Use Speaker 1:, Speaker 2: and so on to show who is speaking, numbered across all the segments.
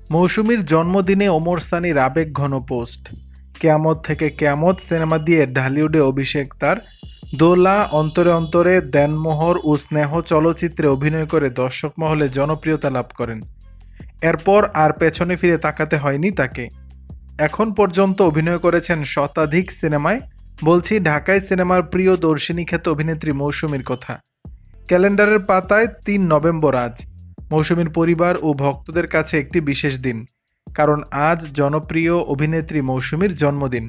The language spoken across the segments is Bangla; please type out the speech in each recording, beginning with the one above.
Speaker 1: মৌসুমীর জন্মদিনে ওমর সানির আবেগঘন পোস্ট। কেয়ামত থেকে কেয়ামত সিনেমা দিয়ে ঢালিউডে অভিষেক তার। দোলা, অন্তরে অন্তরে, দেনমোহর ও স্নেহ চলচ্চিত্রে অভিনয় করে দর্শক মহলে জনপ্রিয়তা লাভ করেন। এরপর আর পেছনে ফিরে তাকাতে হয়নি তাকে। এখন পর্যন্ত অভিনয় করেছেন শতাধিক সিনেমায়। বলছি ঢাকাই সিনেমার প্রিয় দর্শিনী খ্যাত অভিনেত্রী মৌসুমীর কথা। ক্যালেন্ডারের পাতায় ৩ নভেম্বর আজ। মৌসুমীর পরিবার ও ভক্তদের কাছে একটি বিশেষ দিন, কারণ আজ জনপ্রিয় অভিনেত্রী মৌসুমীর জন্মদিন।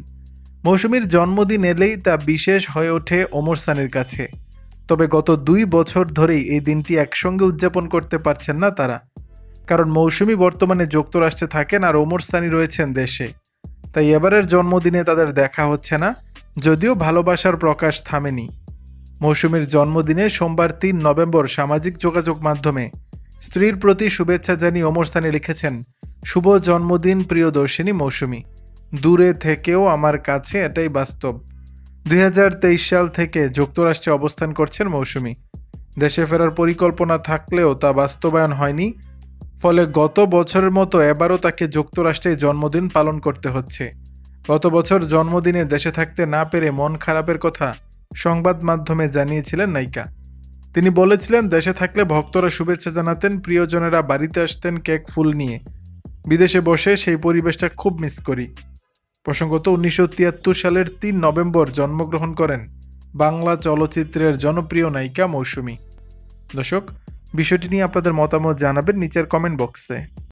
Speaker 1: মৌসুমীর জন্মদিন এলেই তা বিশেষ হয়ে ওঠে ওমর সানির কাছে। তবে গত ২ বছর ধরেই এই দিনটি একসঙ্গে উদযাপন করতে পারছেন না তারা, কারণ মৌসুমী বর্তমানে যুক্তরাষ্ট্রে থাকেন আর ওমর সানি রয়েছেন দেশে। তাই এবারের জন্মদিনে তাদের দেখা হচ্ছে না, যদিও ভালোবাসার প্রকাশ থামেনি। মৌসুমীর জন্মদিনে সোমবার ৩ নভেম্বর সামাজিক যোগাযোগ মাধ্যমে স্ত্রীর প্রতি শুভেচ্ছা জানিয়ে ওমর সানি লিখেছেন, শুভ জন্মদিন প্রিয়দর্শিনী মৌসুমী। দূরে থেকেও আমার কাছে এটাই বাস্তব। ২০২৩ সাল থেকে যুক্তরাষ্ট্রে অবস্থান করছেন মৌসুমী। দেশে ফেরার পরিকল্পনা থাকলেও তা বাস্তবায়ন হয়নি। ফলে গত বছরের মতো এবারও তাকে যুক্তরাষ্ট্রে জন্মদিন পালন করতে হচ্ছে। গত বছর জন্মদিনে দেশে থাকতে না পেরে মন খারাপের কথা সংবাদ মাধ্যমে জানিয়েছিলেন নায়িকা। তিনি বলেছিলেন, দেশে থাকলে ভক্তরা শুভেচ্ছা জানাতেন, প্রিয়জনেরা বাড়িতে আসতেন কেক ফুল নিয়ে। বিদেশে বসে সেই পরিবেশটা খুব মিস করি। প্রসঙ্গত ১৯৭৩ সালের ৩ নভেম্বর জন্মগ্রহণ করেন বাংলা চলচ্চিত্রের জনপ্রিয় নায়িকা মৌসুমী। দর্শক, বিষয়টি নিয়ে আপনাদের মতামত জানাবেন নিচের কমেন্ট বক্সে।